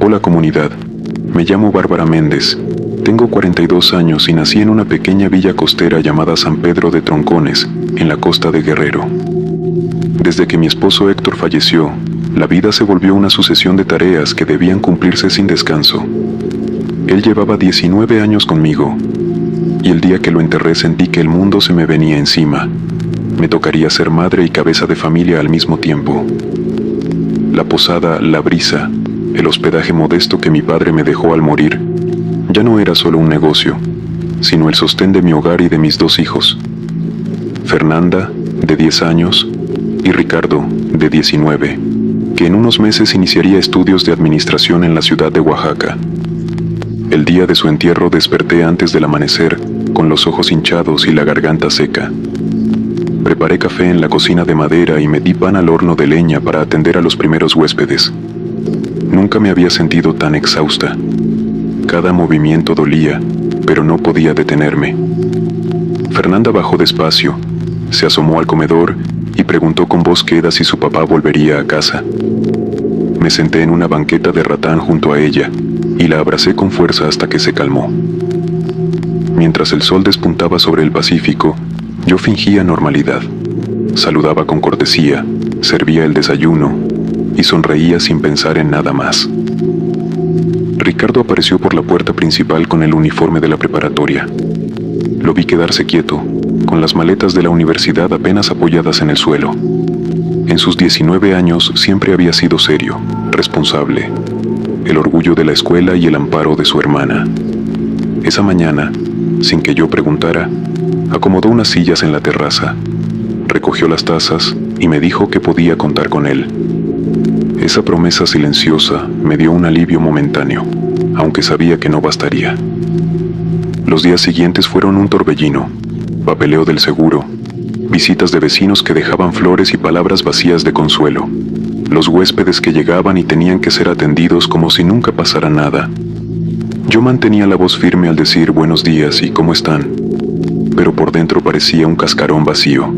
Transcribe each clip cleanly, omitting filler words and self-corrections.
Hola comunidad, me llamo Bárbara Méndez, tengo 42 años y nací en una pequeña villa costera llamada San Pedro de Troncones, en la costa de Guerrero. Desde que mi esposo Héctor falleció, la vida se volvió una sucesión de tareas que debían cumplirse sin descanso. Él llevaba 19 años conmigo, y el día que lo enterré sentí que el mundo se me venía encima. Me tocaría ser madre y cabeza de familia al mismo tiempo. La posada La Brisa, el hospedaje modesto que mi padre me dejó al morir, ya no era solo un negocio, sino el sostén de mi hogar y de mis dos hijos. Fernanda, de 10 años, y Ricardo, de 19, que en unos meses iniciaría estudios de administración en la ciudad de Oaxaca. El día de su entierro desperté antes del amanecer, con los ojos hinchados y la garganta seca. Preparé café en la cocina de madera y metí pan al horno de leña para atender a los primeros huéspedes. Nunca me había sentido tan exhausta. Cada movimiento dolía, pero no podía detenerme. Fernanda bajó despacio, se asomó al comedor y preguntó con voz queda si su papá volvería a casa. Me senté en una banqueta de ratán junto a ella y la abracé con fuerza hasta que se calmó. Mientras el sol despuntaba sobre el Pacífico, yo fingía normalidad. Saludaba con cortesía, servía el desayuno y sonreía sin pensar en nada más. Ricardo apareció por la puerta principal con el uniforme de la preparatoria. Lo vi quedarse quieto, con las maletas de la universidad apenas apoyadas en el suelo. En sus 19 años siempre había sido serio, responsable, el orgullo de la escuela y el amparo de su hermana. Esa mañana, sin que yo preguntara, acomodó unas sillas en la terraza, recogió las tazas y me dijo que podía contar con él. Esa promesa silenciosa me dio un alivio momentáneo, aunque sabía que no bastaría. Los días siguientes fueron un torbellino, papeleo del seguro, visitas de vecinos que dejaban flores y palabras vacías de consuelo, los huéspedes que llegaban y tenían que ser atendidos como si nunca pasara nada. Yo mantenía la voz firme al decir buenos días y cómo están, pero por dentro parecía un cascarón vacío.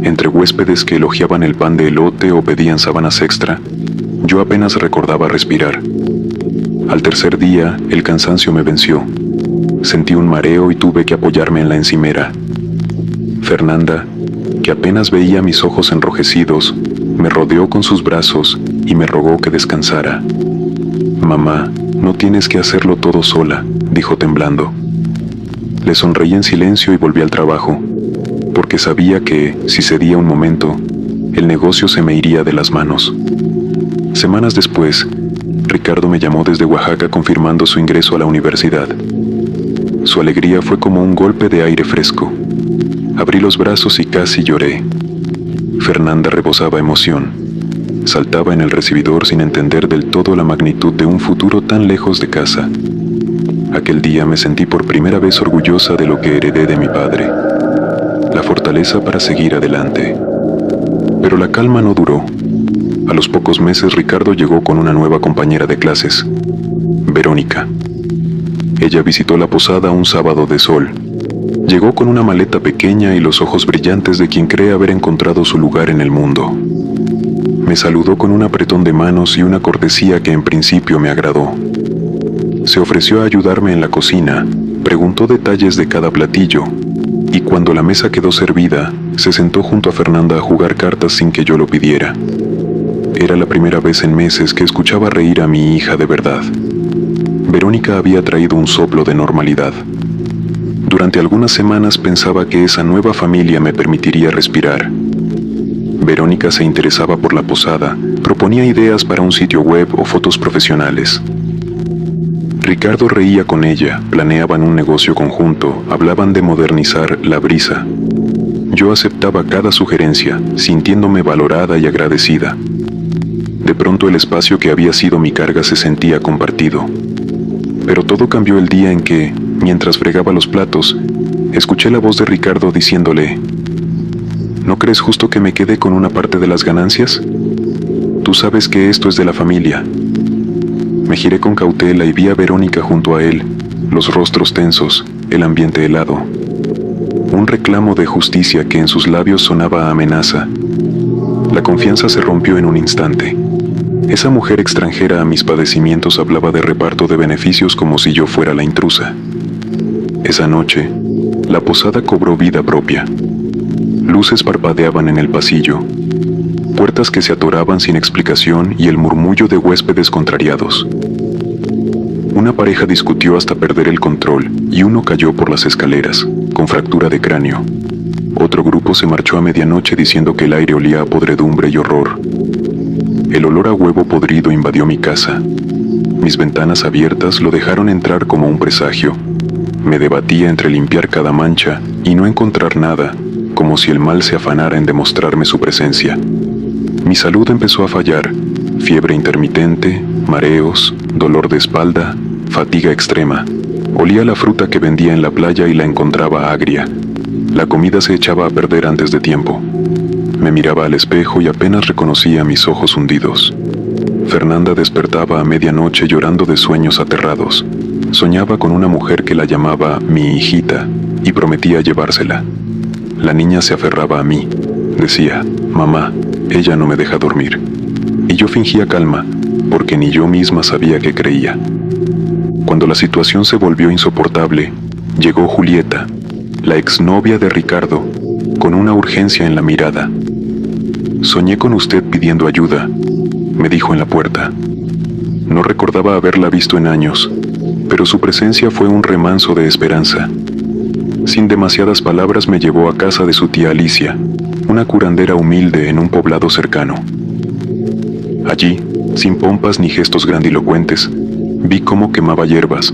Entre huéspedes que elogiaban el pan de elote o pedían sábanas extra, yo apenas recordaba respirar. Al tercer día, el cansancio me venció. Sentí un mareo y tuve que apoyarme en la encimera. Fernanda, que apenas veía mis ojos enrojecidos, me rodeó con sus brazos y me rogó que descansara. «Mamá, no tienes que hacerlo todo sola», dijo temblando. Le sonreí en silencio y volví al trabajo, porque sabía que, si cedía un momento, el negocio se me iría de las manos. Semanas después, Ricardo me llamó desde Oaxaca confirmando su ingreso a la universidad. Su alegría fue como un golpe de aire fresco. Abrí los brazos y casi lloré. Fernanda rebosaba emoción. Saltaba en el recibidor sin entender del todo la magnitud de un futuro tan lejos de casa. Aquel día me sentí por primera vez orgullosa de lo que heredé de mi padre. La fortaleza para seguir adelante. Pero la calma no duró. A los pocos meses Ricardo llegó con una nueva compañera de clases, Verónica. Ella visitó la posada un sábado de sol. Llegó con una maleta pequeña y los ojos brillantes de quien cree haber encontrado su lugar en el mundo. Me saludó con un apretón de manos y una cortesía que en principio me agradó. Se ofreció a ayudarme en la cocina, preguntó detalles de cada platillo, y cuando la mesa quedó servida, se sentó junto a Fernanda a jugar cartas sin que yo lo pidiera. Era la primera vez en meses que escuchaba reír a mi hija de verdad. Verónica había traído un soplo de normalidad. Durante algunas semanas pensaba que esa nueva familia me permitiría respirar. Verónica se interesaba por la posada, proponía ideas para un sitio web o fotos profesionales. Ricardo reía con ella, planeaban un negocio conjunto, hablaban de modernizar La Brisa. Yo aceptaba cada sugerencia, sintiéndome valorada y agradecida. De pronto el espacio que había sido mi carga se sentía compartido. Pero todo cambió el día en que, mientras fregaba los platos, escuché la voz de Ricardo diciéndole: ¿No crees justo que me quede con una parte de las ganancias? Tú sabes que esto es de la familia. Me giré con cautela y vi a Verónica junto a él, los rostros tensos, el ambiente helado. Un reclamo de justicia que en sus labios sonaba a amenaza. La confianza se rompió en un instante. Esa mujer extranjera a mis padecimientos hablaba de reparto de beneficios como si yo fuera la intrusa. Esa noche, la posada cobró vida propia. Luces parpadeaban en el pasillo, puertas que se atoraban sin explicación y el murmullo de huéspedes contrariados. Una pareja discutió hasta perder el control y uno cayó por las escaleras, con fractura de cráneo. Otro grupo se marchó a medianoche diciendo que el aire olía a podredumbre y horror. El olor a huevo podrido invadió mi casa. Mis ventanas abiertas lo dejaron entrar como un presagio. Me debatía entre limpiar cada mancha y no encontrar nada, como si el mal se afanara en demostrarme su presencia. Mi salud empezó a fallar: fiebre intermitente, mareos, dolor de espalda, fatiga extrema. Olía la fruta que vendía en la playa y la encontraba agria. La comida se echaba a perder antes de tiempo. Me miraba al espejo y apenas reconocía mis ojos hundidos. Fernanda despertaba a medianoche llorando de sueños aterrados. Soñaba con una mujer que la llamaba mi hijita y prometía llevársela. La niña se aferraba a mí. Decía: mamá, ella no me deja dormir. Y yo fingía calma, porque ni yo misma sabía qué creía. Cuando la situación se volvió insoportable, llegó Julieta, la exnovia de Ricardo, con una urgencia en la mirada. Soñé con usted pidiendo ayuda, me dijo en la puerta. No recordaba haberla visto en años, pero su presencia fue un remanso de esperanza. Sin demasiadas palabras me llevó a casa de su tía Alicia, una curandera humilde en un poblado cercano. Allí, sin pompas ni gestos grandilocuentes, vi cómo quemaba hierbas,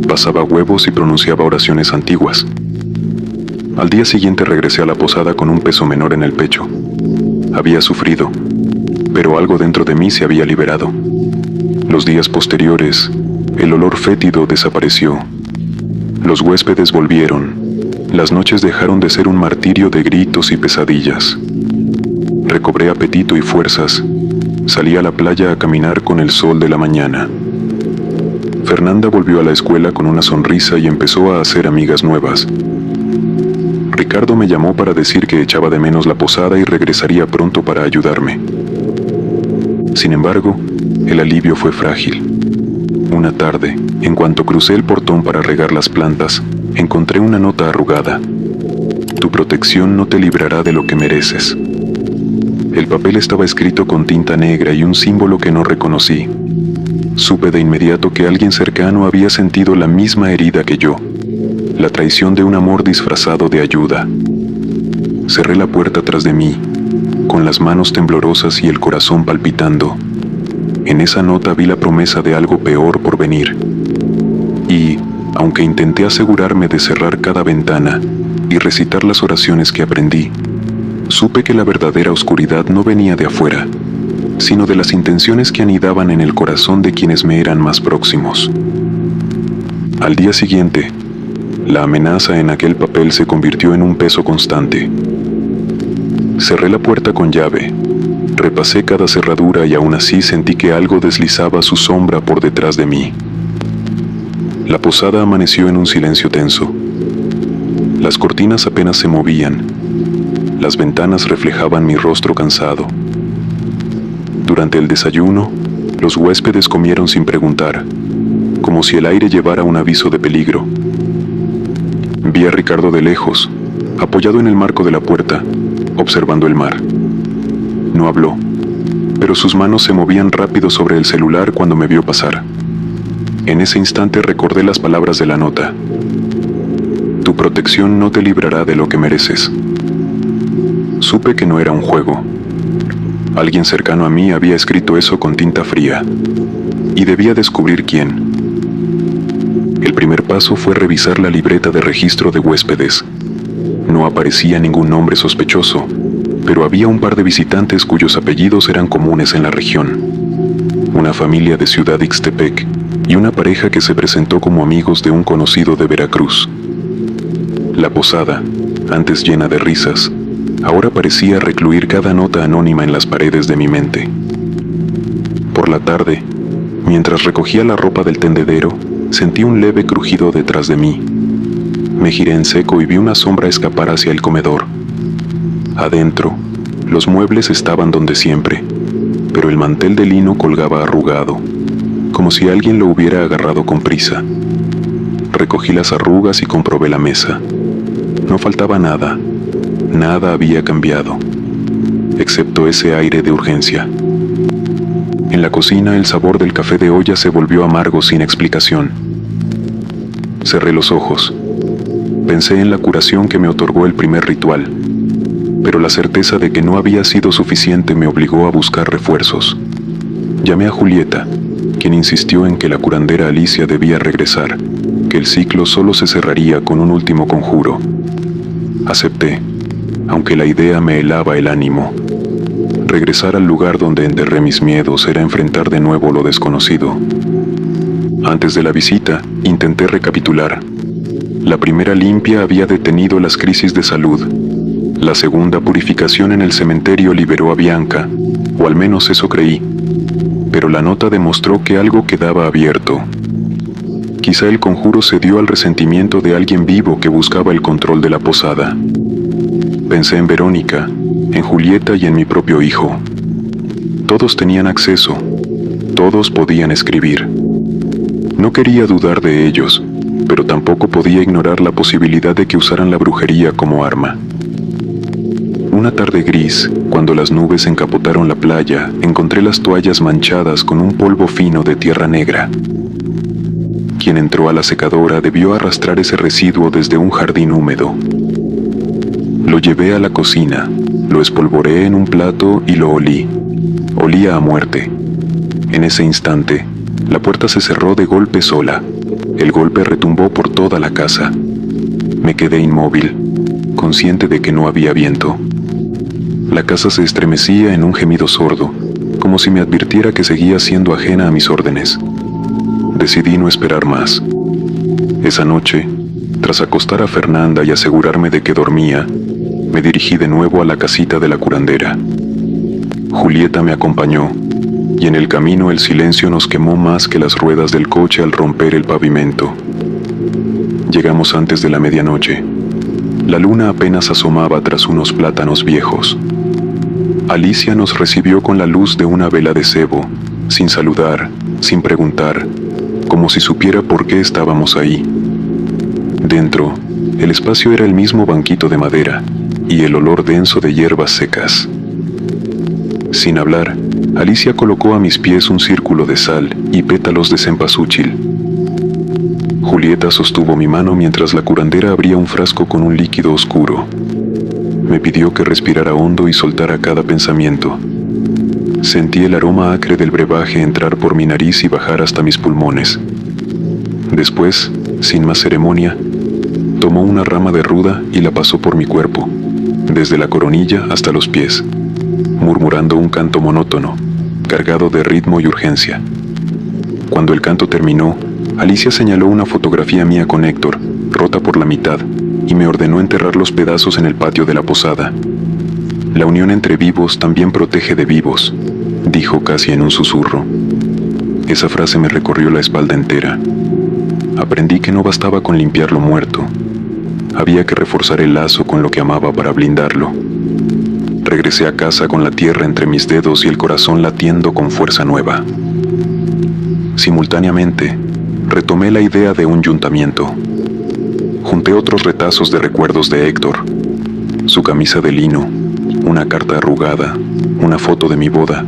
pasaba huevos y pronunciaba oraciones antiguas. Al día siguiente regresé a la posada con un peso menor en el pecho. Había sufrido, pero algo dentro de mí se había liberado. Los días posteriores, el olor fétido desapareció. Los huéspedes volvieron. Las noches dejaron de ser un martirio de gritos y pesadillas. Recobré apetito y fuerzas. Salí a la playa a caminar con el sol de la mañana. Fernanda volvió a la escuela con una sonrisa y empezó a hacer amigas nuevas. Ricardo me llamó para decir que echaba de menos la posada y regresaría pronto para ayudarme. Sin embargo, el alivio fue frágil. Una tarde, en cuanto crucé el portón para regar las plantas, encontré una nota arrugada. Tu protección no te librará de lo que mereces. El papel estaba escrito con tinta negra y un símbolo que no reconocí. Supe de inmediato que alguien cercano había sentido la misma herida que yo, la traición de un amor disfrazado de ayuda. Cerré la puerta tras de mí, con las manos temblorosas y el corazón palpitando. En esa nota vi la promesa de algo peor por venir. Y, aunque intenté asegurarme de cerrar cada ventana y recitar las oraciones que aprendí, supe que la verdadera oscuridad no venía de afuera, sino de las intenciones que anidaban en el corazón de quienes me eran más próximos. Al día siguiente, la amenaza en aquel papel se convirtió en un peso constante. Cerré la puerta con llave, repasé cada cerradura y aún así sentí que algo deslizaba su sombra por detrás de mí. La posada amaneció en un silencio tenso. Las cortinas apenas se movían. Las ventanas reflejaban mi rostro cansado. Durante el desayuno, los huéspedes comieron sin preguntar, como si el aire llevara un aviso de peligro. Vi a Ricardo de lejos, apoyado en el marco de la puerta, observando el mar. No habló, pero sus manos se movían rápido sobre el celular cuando me vio pasar. En ese instante recordé las palabras de la nota. Tu protección no te librará de lo que mereces. Supe que no era un juego. Alguien cercano a mí había escrito eso con tinta fría, y debía descubrir quién. El primer paso fue revisar la libreta de registro de huéspedes. No aparecía ningún nombre sospechoso, pero había un par de visitantes cuyos apellidos eran comunes en la región. Una familia de Ciudad Ixtepec y una pareja que se presentó como amigos de un conocido de Veracruz. La posada, antes llena de risas, ahora parecía recluir cada nota anónima en las paredes de mi mente. Por la tarde, mientras recogía la ropa del tendedero, sentí un leve crujido detrás de mí. Me giré en seco y vi una sombra escapar hacia el comedor. Adentro, los muebles estaban donde siempre, pero el mantel de lino colgaba arrugado, como si alguien lo hubiera agarrado con prisa. Recogí las arrugas y comprobé la mesa. No faltaba nada, nada había cambiado, excepto ese aire de urgencia. En la cocina el sabor del café de olla se volvió amargo sin explicación. Cerré los ojos. Pensé en la curación que me otorgó el primer ritual, pero la certeza de que no había sido suficiente me obligó a buscar refuerzos. Llamé a Julieta, quien insistió en que la curandera Alicia debía regresar, que el ciclo solo se cerraría con un último conjuro. Acepté, aunque la idea me helaba el ánimo. Regresar al lugar donde enterré mis miedos era enfrentar de nuevo lo desconocido. Antes de la visita, intenté recapitular. La primera limpia había detenido las crisis de salud. La segunda purificación en el cementerio liberó a Bianca, o al menos eso creí. Pero la nota demostró que algo quedaba abierto. Quizá el conjuro se dio al resentimiento de alguien vivo que buscaba el control de la posada. Pensé en Verónica, en Julieta y en mi propio hijo. Todos tenían acceso, todos podían escribir. No quería dudar de ellos, pero tampoco podía ignorar la posibilidad de que usaran la brujería como arma. Una tarde gris, cuando las nubes encapotaron la playa, encontré las toallas manchadas con un polvo fino de tierra negra. Quien entró a la secadora debió arrastrar ese residuo desde un jardín húmedo. Lo llevé a la cocina, lo espolvoreé en un plato y lo olí. Olía a muerte. En ese instante, la puerta se cerró de golpe sola. El golpe retumbó por toda la casa. Me quedé inmóvil, consciente de que no había viento. La casa se estremecía en un gemido sordo, como si me advirtiera que seguía siendo ajena a mis órdenes. Decidí no esperar más. Esa noche, tras acostar a Fernanda y asegurarme de que dormía, me dirigí de nuevo a la casita de la curandera. Julieta me acompañó, y en el camino el silencio nos quemó más que las ruedas del coche al romper el pavimento. Llegamos antes de la medianoche. La luna apenas asomaba tras unos plátanos viejos. Alicia nos recibió con la luz de una vela de cebo, sin saludar, sin preguntar, como si supiera por qué estábamos ahí. Dentro, el espacio era el mismo banquito de madera y el olor denso de hierbas secas. Sin hablar, Alicia colocó a mis pies un círculo de sal y pétalos de cempasúchil. Julieta sostuvo mi mano mientras la curandera abría un frasco con un líquido oscuro. Me pidió que respirara hondo y soltara cada pensamiento. Sentí el aroma acre del brebaje entrar por mi nariz y bajar hasta mis pulmones. Después, sin más ceremonia, tomó una rama de ruda y la pasó por mi cuerpo, desde la coronilla hasta los pies, murmurando un canto monótono, cargado de ritmo y urgencia. Cuando el canto terminó, Alicia señaló una fotografía mía con Héctor, rota por la mitad, y me ordenó enterrar los pedazos en el patio de la posada. La unión entre vivos también protege de vivos, dijo casi en un susurro. Esa frase me recorrió la espalda entera. Aprendí que no bastaba con limpiar lo muerto. Había que reforzar el lazo con lo que amaba para blindarlo. Regresé a casa con la tierra entre mis dedos y el corazón latiendo con fuerza nueva. Simultáneamente, retomé la idea de un yuntamiento. Junté otros retazos de recuerdos de Héctor, su camisa de lino, una carta arrugada, una foto de mi boda,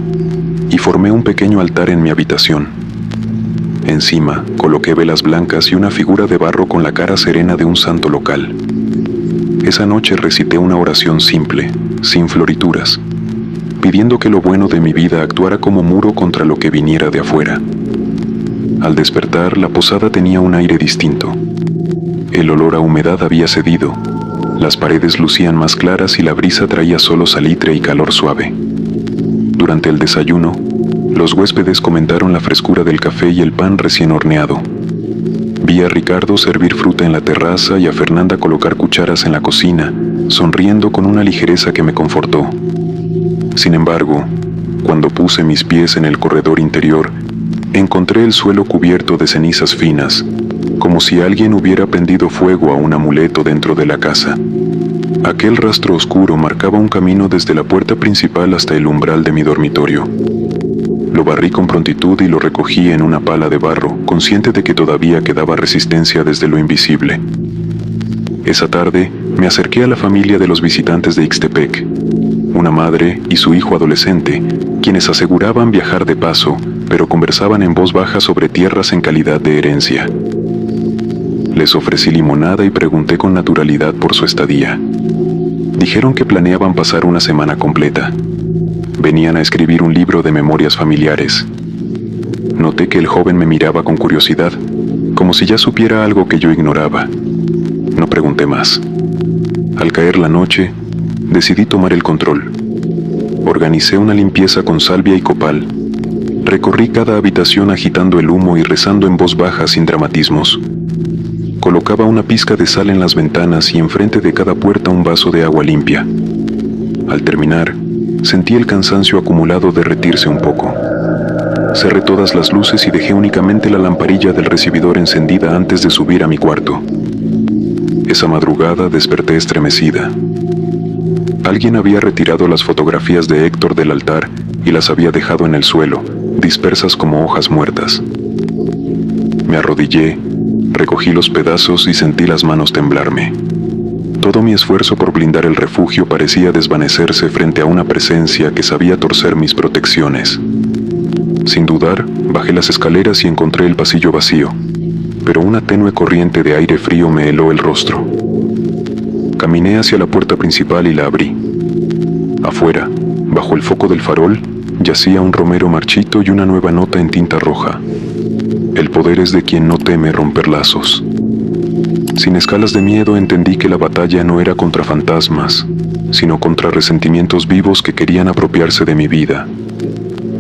y formé un pequeño altar en mi habitación. Encima, coloqué velas blancas y una figura de barro con la cara serena de un santo local. Esa noche recité una oración simple, sin florituras, pidiendo que lo bueno de mi vida actuara como muro contra lo que viniera de afuera. Al despertar, la posada tenía un aire distinto. El olor a humedad había cedido. Las paredes lucían más claras y la brisa traía solo salitre y calor suave. Durante el desayuno, los huéspedes comentaron la frescura del café y el pan recién horneado. Vi a Ricardo servir fruta en la terraza y a Fernanda colocar cucharas en la cocina, sonriendo con una ligereza que me confortó. Sin embargo, cuando puse mis pies en el corredor interior, encontré el suelo cubierto de cenizas finas, como si alguien hubiera prendido fuego a un amuleto dentro de la casa. Aquel rastro oscuro marcaba un camino desde la puerta principal hasta el umbral de mi dormitorio. Lo barrí con prontitud y lo recogí en una pala de barro, consciente de que todavía quedaba resistencia desde lo invisible. Esa tarde, me acerqué a la familia de los visitantes de Ixtepec, una madre y su hijo adolescente, quienes aseguraban viajar de paso, pero conversaban en voz baja sobre tierras en calidad de herencia. Les ofrecí limonada y pregunté con naturalidad por su estadía. Dijeron que planeaban pasar una semana completa. Venían a escribir un libro de memorias familiares. Noté que el joven me miraba con curiosidad, como si ya supiera algo que yo ignoraba. No pregunté más. Al caer la noche, decidí tomar el control. Organicé una limpieza con salvia y copal. Recorrí cada habitación agitando el humo y rezando en voz baja sin dramatismos. Colocaba una pizca de sal en las ventanas y enfrente de cada puerta un vaso de agua limpia. Al terminar, sentí el cansancio acumulado derretirse un poco. Cerré todas las luces y dejé únicamente la lamparilla del recibidor encendida antes de subir a mi cuarto. Esa madrugada desperté estremecida. Alguien había retirado las fotografías de Héctor del altar y las había dejado en el suelo, dispersas como hojas muertas. Me arrodillé, recogí los pedazos y sentí las manos temblarme. Todo mi esfuerzo por blindar el refugio parecía desvanecerse frente a una presencia que sabía torcer mis protecciones. Sin dudar, bajé las escaleras y encontré el pasillo vacío, pero una tenue corriente de aire frío me heló el rostro. Caminé hacia la puerta principal y la abrí. Afuera, bajo el foco del farol, yacía un romero marchito y una nueva nota en tinta roja. El poder es de quien no teme romper lazos. Sin escalas de miedo entendí que la batalla no era contra fantasmas, sino contra resentimientos vivos que querían apropiarse de mi vida.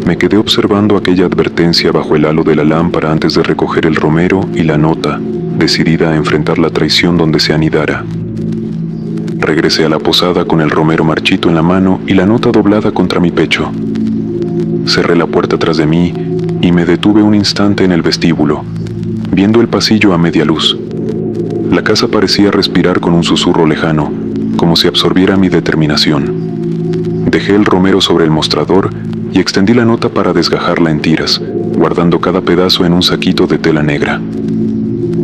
Me quedé observando aquella advertencia bajo el halo de la lámpara antes de recoger el romero y la nota, decidida a enfrentar la traición donde se anidara. Regresé a la posada con el romero marchito en la mano y la nota doblada contra mi pecho. Cerré la puerta tras de mí y me detuve un instante en el vestíbulo, viendo el pasillo a media luz. La casa parecía respirar con un susurro lejano, como si absorbiera mi determinación. Dejé el romero sobre el mostrador y extendí la nota para desgajarla en tiras, guardando cada pedazo en un saquito de tela negra.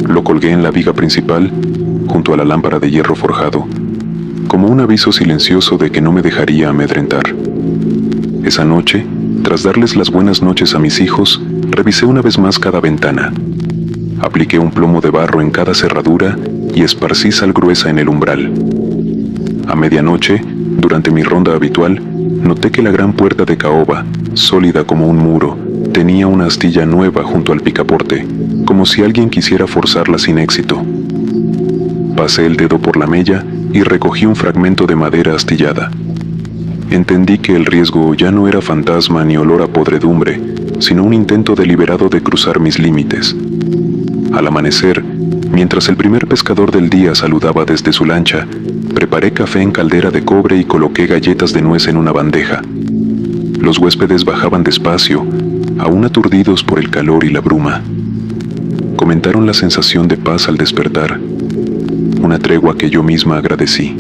Lo colgué en la viga principal, junto a la lámpara de hierro forjado, como un aviso silencioso de que no me dejaría amedrentar. Esa noche, tras darles las buenas noches a mis hijos, revisé una vez más cada ventana. Apliqué un plomo de barro en cada cerradura y esparcí sal gruesa en el umbral. A medianoche, durante mi ronda habitual, noté que la gran puerta de caoba, sólida como un muro, tenía una astilla nueva junto al picaporte, como si alguien quisiera forzarla sin éxito. Pasé el dedo por la mella y recogí un fragmento de madera astillada. Entendí que el riesgo ya no era fantasma ni olor a podredumbre, sino un intento deliberado de cruzar mis límites. Al amanecer, mientras el primer pescador del día saludaba desde su lancha, preparé café en caldera de cobre y coloqué galletas de nuez en una bandeja. Los huéspedes bajaban despacio, aún aturdidos por el calor y la bruma. Comentaron la sensación de paz al despertar, una tregua que yo misma agradecí.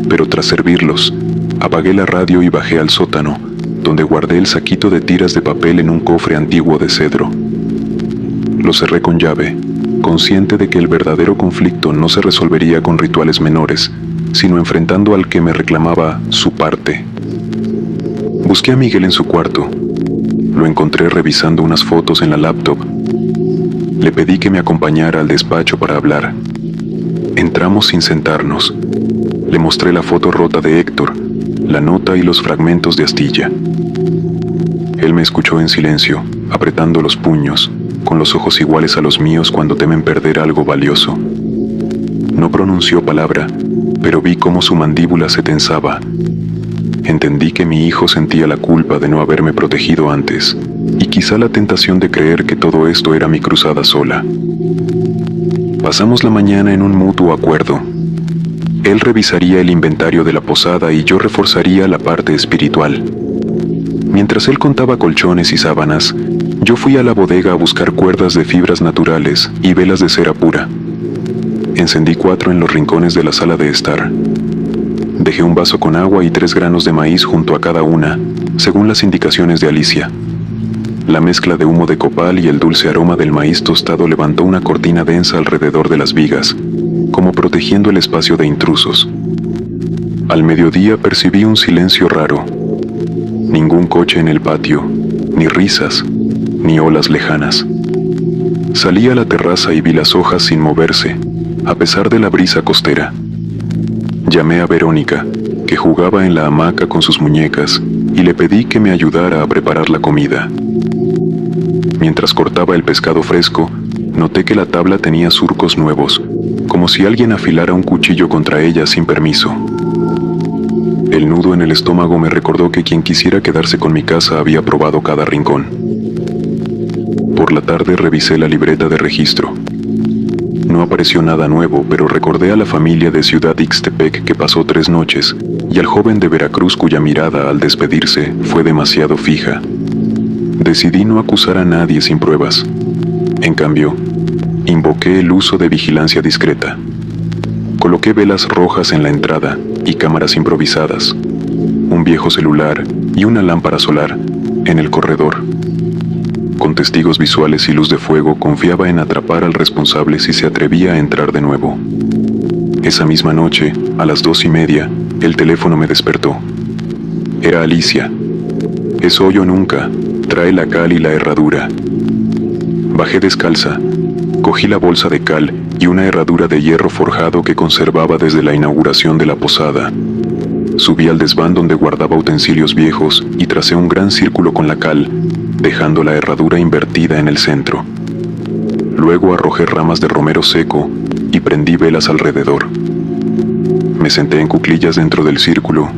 Pero tras servirlos, apagué la radio y bajé al sótano, donde guardé el saquito de tiras de papel en un cofre antiguo de cedro. Lo cerré con llave, consciente de que el verdadero conflicto no se resolvería con rituales menores, sino enfrentando al que me reclamaba su parte. Busqué a Miguel en su cuarto. Lo encontré revisando unas fotos en la laptop. Le pedí que me acompañara al despacho para hablar. Entramos sin sentarnos. Le mostré la foto rota de Héctor, la nota y los fragmentos de astilla. Él me escuchó en silencio, apretando los puños, con los ojos iguales a los míos cuando temen perder algo valioso. No pronunció palabra, pero vi cómo su mandíbula se tensaba. Entendí que mi hijo sentía la culpa de no haberme protegido antes, y quizá la tentación de creer que todo esto era mi cruzada sola. Pasamos la mañana en un mutuo acuerdo. Él revisaría el inventario de la posada y yo reforzaría la parte espiritual. Mientras él contaba colchones y sábanas, yo fui a la bodega a buscar cuerdas de fibras naturales y velas de cera pura. Encendí 4 en los rincones de la sala de estar. Dejé un vaso con agua y 3 granos de maíz junto a cada una, según las indicaciones de Alicia. La mezcla de humo de copal y el dulce aroma del maíz tostado levantó una cortina densa alrededor de las vigas, como protegiendo el espacio de intrusos. Al mediodía percibí un silencio raro. Ningún coche en el patio, ni risas, ni olas lejanas. Salí a la terraza y vi las hojas sin moverse, a pesar de la brisa costera. Llamé a Verónica, que jugaba en la hamaca con sus muñecas, y le pedí que me ayudara a preparar la comida. Mientras cortaba el pescado fresco, noté que la tabla tenía surcos nuevos, como si alguien afilara un cuchillo contra ella sin permiso. El nudo en el estómago me recordó que quien quisiera quedarse con mi casa había probado cada rincón. Por la tarde revisé la libreta de registro. No apareció nada nuevo, pero recordé a la familia de Ciudad Ixtepec que pasó 3 noches, y al joven de Veracruz cuya mirada al despedirse fue demasiado fija. Decidí no acusar a nadie sin pruebas. En cambio, invoqué el uso de vigilancia discreta. Coloqué velas rojas en la entrada y cámaras improvisadas, un viejo celular y una lámpara solar en el corredor. Con testigos visuales y luz de fuego confiaba en atrapar al responsable si se atrevía a entrar de nuevo. Esa misma noche, a las 2:30, el teléfono me despertó. Era Alicia. Es hoy o nunca, trae la cal y la herradura. Bajé descalza, cogí la bolsa de cal y una herradura de hierro forjado que conservaba desde la inauguración de la posada. Subí al desván donde guardaba utensilios viejos y tracé un gran círculo con la cal, dejando la herradura invertida en el centro. Luego arrojé ramas de romero seco y prendí velas alrededor. Me senté en cuclillas dentro del círculo,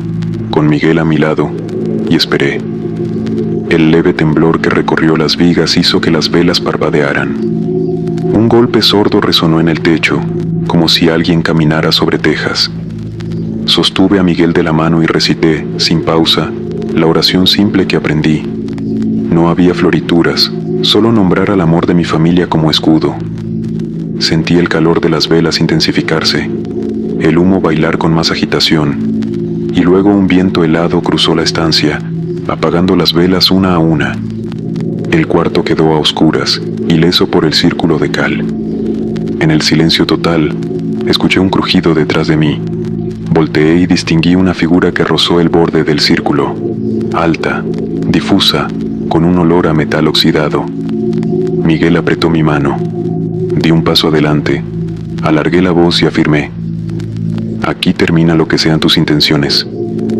con Miguel a mi lado, y esperé. El leve temblor que recorrió las vigas hizo que las velas parpadearan. Un golpe sordo resonó en el techo, como si alguien caminara sobre tejas. Sostuve a Miguel de la mano y recité, sin pausa, la oración simple que aprendí. No había florituras, solo nombrar al amor de mi familia como escudo. Sentí el calor de las velas intensificarse, el humo bailar con más agitación, y luego un viento helado cruzó la estancia, apagando las velas una a una. El cuarto quedó a oscuras, ileso por el círculo de cal. En el silencio total, escuché un crujido detrás de mí. Volteé y distinguí una figura que rozó el borde del círculo, alta, difusa, con un olor a metal oxidado. Miguel apretó mi mano. Di un paso adelante, alargué la voz y afirmé: aquí termina lo que sean tus intenciones.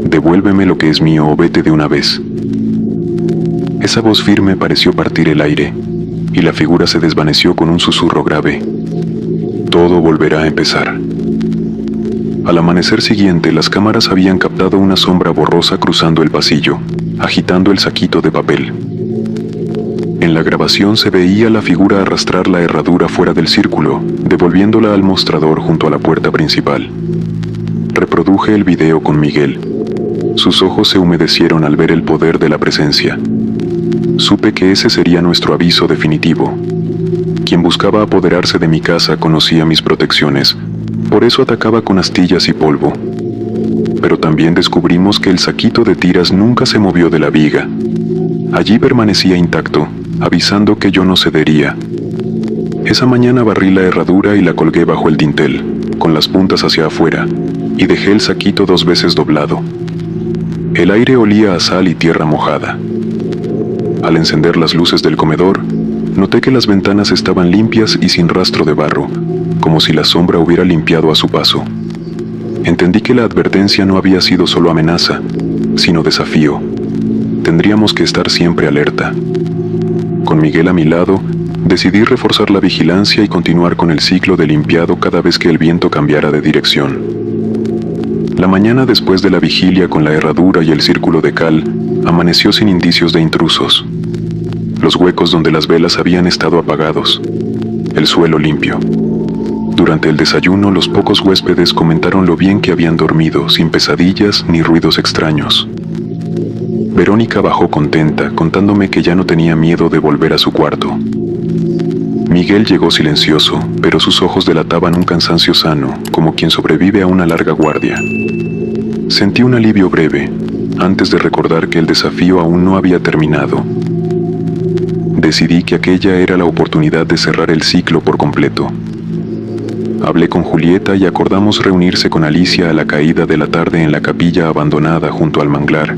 Devuélveme lo que es mío o vete de una vez. Esa voz firme pareció partir el aire, y la figura se desvaneció con un susurro grave. Todo volverá a empezar. Al amanecer siguiente, las cámaras habían captado una sombra borrosa cruzando el pasillo, agitando el saquito de papel. En la grabación se veía la figura arrastrar la herradura fuera del círculo, devolviéndola al mostrador junto a la puerta principal. Reproduje el video con Miguel. Sus ojos se humedecieron al ver el poder de la presencia. Supe que ese sería nuestro aviso definitivo. Quien buscaba apoderarse de mi casa conocía mis protecciones, por eso atacaba con astillas y polvo. Pero también descubrimos que el saquito de tiras nunca se movió de la viga. Allí permanecía intacto, avisando que yo no cedería. Esa mañana barrí la herradura y la colgué bajo el dintel, con las puntas hacia afuera, y dejé el saquito 2 veces doblado. El aire olía a sal y tierra mojada. Al encender las luces del comedor, noté que las ventanas estaban limpias y sin rastro de barro, como si la sombra hubiera limpiado a su paso. Entendí que la advertencia no había sido solo amenaza, sino desafío. Tendríamos que estar siempre alerta. Con Miguel a mi lado, decidí reforzar la vigilancia y continuar con el ciclo de limpiado cada vez que el viento cambiara de dirección. La mañana después de la vigilia con la herradura y el círculo de cal, amaneció sin indicios de intrusos. Los huecos donde las velas habían estado apagados, el suelo limpio. Durante el desayuno, los pocos huéspedes comentaron lo bien que habían dormido, sin pesadillas ni ruidos extraños. Verónica bajó contenta, contándome que ya no tenía miedo de volver a su cuarto. Miguel llegó silencioso, pero sus ojos delataban un cansancio sano, como quien sobrevive a una larga guardia. Sentí un alivio breve, antes de recordar que el desafío aún no había terminado. Decidí que aquella era la oportunidad de cerrar el ciclo por completo. Hablé con Julieta y acordamos reunirse con Alicia a la caída de la tarde en la capilla abandonada junto al manglar,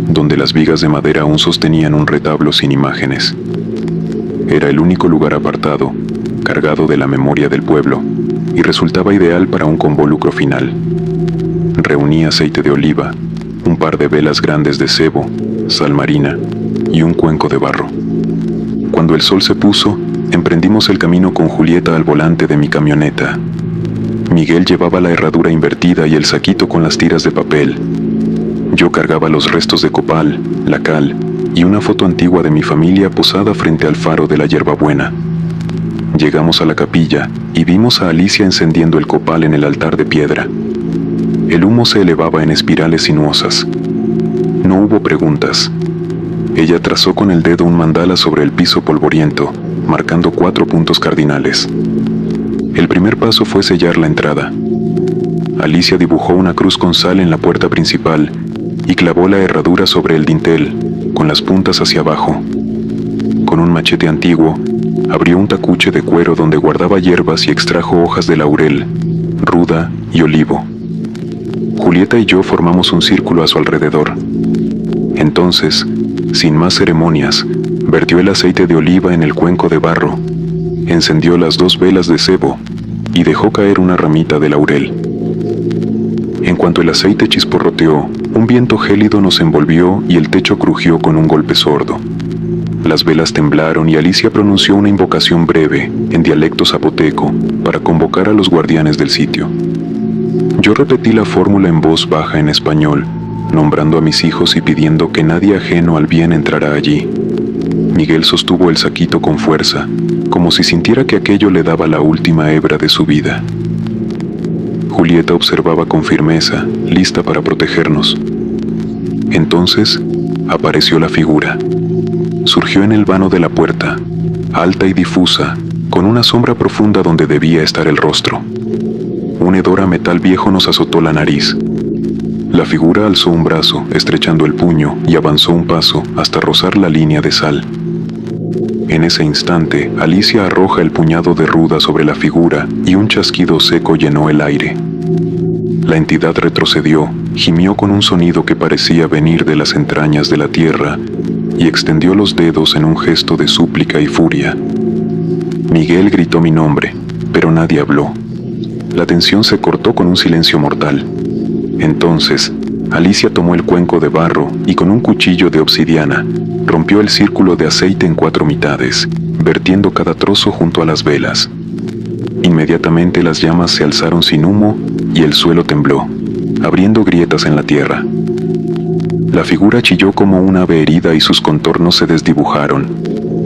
donde las vigas de madera aún sostenían un retablo sin imágenes. Era el único lugar apartado, cargado de la memoria del pueblo, y resultaba ideal para un convolucro final. Reuní aceite de oliva, un par de velas grandes de cebo, sal marina y un cuenco de barro. Cuando el sol se puso, emprendimos el camino con Julieta al volante de mi camioneta. Miguel llevaba la herradura invertida y el saquito con las tiras de papel. Yo cargaba los restos de copal, la cal y una foto antigua de mi familia posada frente al faro de la Hierbabuena. Llegamos a la capilla y vimos a Alicia encendiendo el copal en el altar de piedra. El humo se elevaba en espirales sinuosas. No hubo preguntas. Ella trazó con el dedo un mandala sobre el piso polvoriento, marcando 4 puntos cardinales. El primer paso fue sellar la entrada. Alicia dibujó una cruz con sal en la puerta principal y clavó la herradura sobre el dintel, con las puntas hacia abajo. Con un machete antiguo, abrió un tacuche de cuero donde guardaba hierbas y extrajo hojas de laurel, ruda y olivo. Julieta y yo formamos un círculo a su alrededor. Entonces, sin más ceremonias, vertió el aceite de oliva en el cuenco de barro, encendió las 2 velas de cebo y dejó caer una ramita de laurel. En cuanto el aceite chisporroteó, un viento gélido nos envolvió y el techo crujió con un golpe sordo. Las velas temblaron y Alicia pronunció una invocación breve, en dialecto zapoteco, para convocar a los guardianes del sitio. Yo repetí la fórmula en voz baja en español, nombrando a mis hijos y pidiendo que nadie ajeno al bien entrara allí. Miguel sostuvo el saquito con fuerza, como si sintiera que aquello le daba la última hebra de su vida. Julieta observaba con firmeza, lista para protegernos. Entonces, apareció la figura. Surgió en el vano de la puerta, alta y difusa, con una sombra profunda donde debía estar el rostro. Un hedor a metal viejo nos azotó la nariz. La figura alzó un brazo, estrechando el puño, y avanzó un paso hasta rozar la línea de sal. En ese instante, Alicia arroja el puñado de ruda sobre la figura y un chasquido seco llenó el aire. La entidad retrocedió, gimió con un sonido que parecía venir de las entrañas de la tierra y extendió los dedos en un gesto de súplica y furia. Miguel gritó mi nombre, pero nadie habló. La tensión se cortó con un silencio mortal. Entonces, Alicia tomó el cuenco de barro y con un cuchillo de obsidiana rompió el círculo de aceite en 4 mitades, vertiendo cada trozo junto a las velas. Inmediatamente las llamas se alzaron sin humo y el suelo tembló, abriendo grietas en la tierra. La figura chilló como un ave herida y sus contornos se desdibujaron,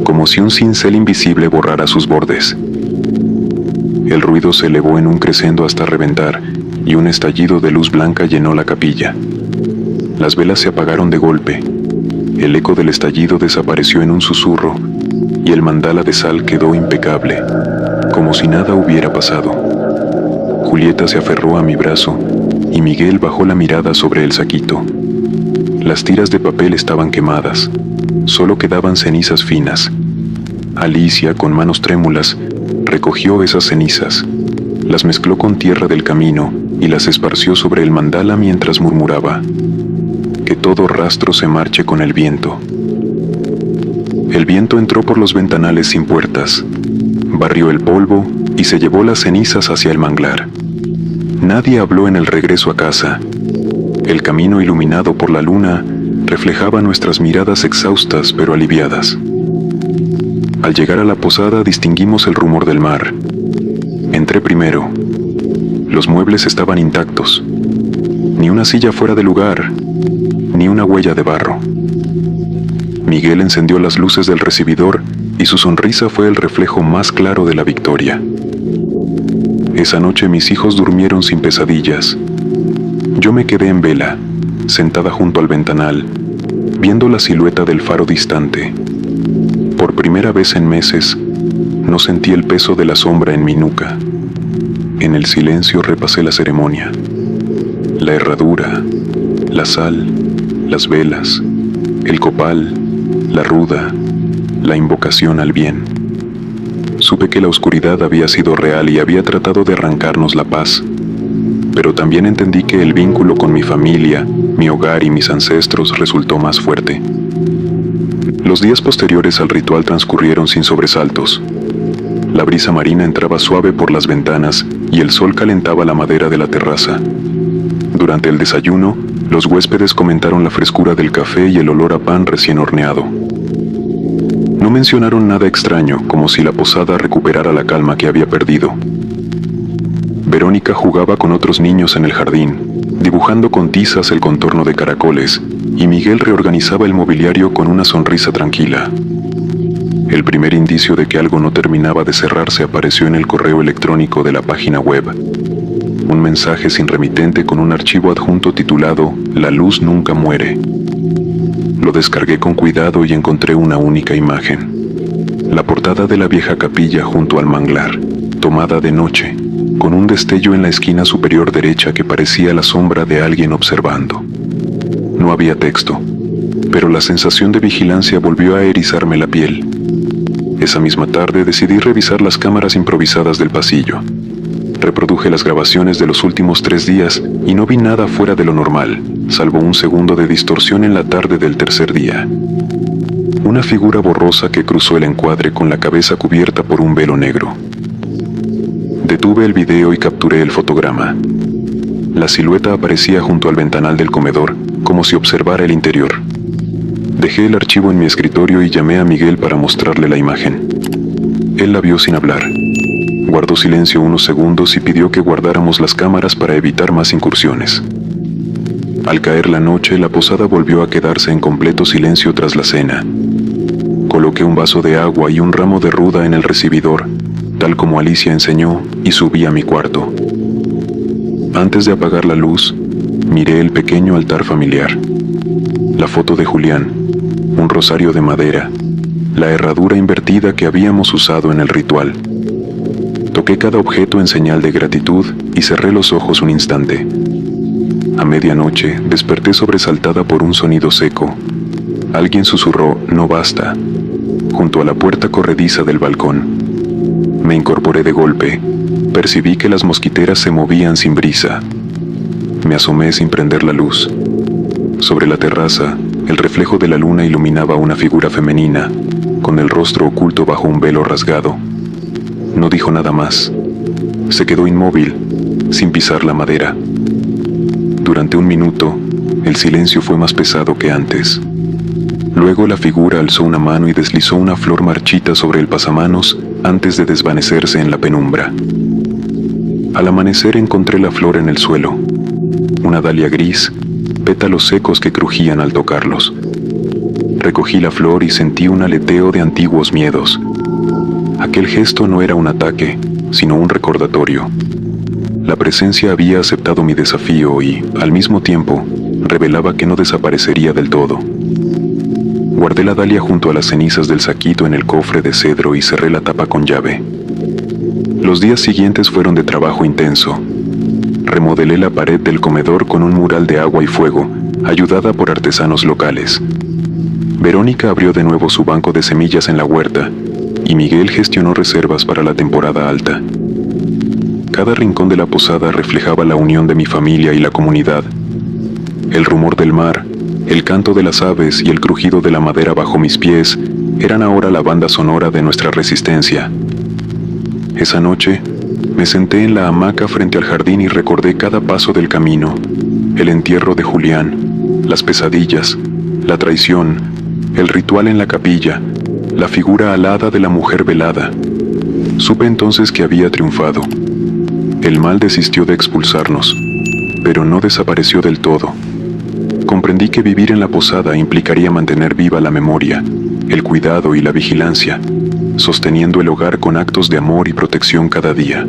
como si un cincel invisible borrara sus bordes. El ruido se elevó en un crescendo hasta reventar, y un estallido de luz blanca llenó la capilla. Las velas se apagaron de golpe. El eco del estallido desapareció en un susurro, y el mandala de sal quedó impecable, como si nada hubiera pasado. Julieta se aferró a mi brazo, y Miguel bajó la mirada sobre el saquito. Las tiras de papel estaban quemadas, solo quedaban cenizas finas. Alicia, con manos trémulas, recogió esas cenizas, las mezcló con tierra del camino y las esparció sobre el mandala mientras murmuraba: que todo rastro se marche con el viento. El viento entró por los ventanales sin puertas, barrió el polvo y se llevó las cenizas hacia el manglar. Nadie habló en el regreso a casa. El camino iluminado por la luna reflejaba nuestras miradas exhaustas pero aliviadas. Al llegar a la posada distinguimos el rumor del mar. Entré primero. Los muebles estaban intactos. Ni una silla fuera de lugar, ni una huella de barro. Miguel encendió las luces del recibidor y su sonrisa fue el reflejo más claro de la victoria. Esa noche mis hijos durmieron sin pesadillas. Yo me quedé en vela, sentada junto al ventanal, viendo la silueta del faro distante. Por primera vez en meses, no sentí el peso de la sombra en mi nuca. En el silencio repasé la ceremonia. La herradura, la sal, las velas, el copal, la ruda, la invocación al bien. Supe que la oscuridad había sido real y había tratado de arrancarnos la paz, pero también entendí que el vínculo con mi familia, mi hogar y mis ancestros resultó más fuerte. Los días posteriores al ritual transcurrieron sin sobresaltos. La brisa marina entraba suave por las ventanas y el sol calentaba la madera de la terraza. Durante el desayuno, los huéspedes comentaron la frescura del café y el olor a pan recién horneado. No mencionaron nada extraño, como si la posada recuperara la calma que había perdido. Verónica jugaba con otros niños en el jardín, dibujando con tizas el contorno de caracoles, y Miguel reorganizaba el mobiliario con una sonrisa tranquila. El primer indicio de que algo no terminaba de cerrarse apareció en el correo electrónico de la página web. Un mensaje sin remitente con un archivo adjunto titulado «La luz nunca muere». Lo descargué con cuidado y encontré una única imagen. La portada de la vieja capilla junto al manglar, tomada de noche, con un destello en la esquina superior derecha que parecía la sombra de alguien observando. No había texto, pero la sensación de vigilancia volvió a erizarme la piel. Esa misma tarde decidí revisar las cámaras improvisadas del pasillo. Reproduje las grabaciones de los últimos 3 días y no vi nada fuera de lo normal, salvo un segundo de distorsión en la tarde del tercer día. Una figura borrosa que cruzó el encuadre con la cabeza cubierta por un velo negro. Detuve el video y capturé el fotograma. La silueta aparecía junto al ventanal del comedor, como si observara el interior. Dejé el archivo en mi escritorio y llamé a Miguel para mostrarle la imagen. Él la vio sin hablar. Guardó silencio unos segundos y pidió que guardáramos las cámaras para evitar más incursiones. Al caer la noche, la posada volvió a quedarse en completo silencio tras la cena. Coloqué un vaso de agua y un ramo de ruda en el recibidor, tal como Alicia enseñó, y subí a mi cuarto. Antes de apagar la luz, miré el pequeño altar familiar. La foto de Julián, un rosario de madera, la herradura invertida que habíamos usado en el ritual. Toqué cada objeto en señal de gratitud y cerré los ojos un instante. A medianoche desperté sobresaltada por un sonido seco. Alguien susurró «No basta», junto a la puerta corrediza del balcón. Me incorporé de golpe. Percibí que las mosquiteras se movían sin brisa. Me asomé sin prender la luz. Sobre la terraza, el reflejo de la luna iluminaba una figura femenina, con el rostro oculto bajo un velo rasgado. No dijo nada más. Se quedó inmóvil, sin pisar la madera. Durante un minuto, el silencio fue más pesado que antes. Luego la figura alzó una mano y deslizó una flor marchita sobre el pasamanos antes de desvanecerse en la penumbra. Al amanecer encontré la flor en el suelo. Una dalia gris, pétalos secos que crujían al tocarlos. Recogí la flor y sentí un aleteo de antiguos miedos. Aquel gesto no era un ataque, sino un recordatorio. La presencia había aceptado mi desafío y, al mismo tiempo, revelaba que no desaparecería del todo. Guardé la dalia junto a las cenizas del saquito en el cofre de cedro y cerré la tapa con llave. Los días siguientes fueron de trabajo intenso. Remodelé la pared del comedor con un mural de agua y fuego, ayudada por artesanos locales. Verónica abrió de nuevo su banco de semillas en la huerta, y Miguel gestionó reservas para la temporada alta. Cada rincón de la posada reflejaba la unión de mi familia y la comunidad. El rumor del mar, el canto de las aves y el crujido de la madera bajo mis pies eran ahora la banda sonora de nuestra resistencia. Esa noche, me senté en la hamaca frente al jardín y recordé cada paso del camino, el entierro de Julián, las pesadillas, la traición, el ritual en la capilla, la figura alada de la mujer velada. Supe entonces que había triunfado. El mal desistió de expulsarnos, pero no desapareció del todo. Comprendí que vivir en la posada implicaría mantener viva la memoria, el cuidado y la vigilancia, sosteniendo el hogar con actos de amor y protección cada día.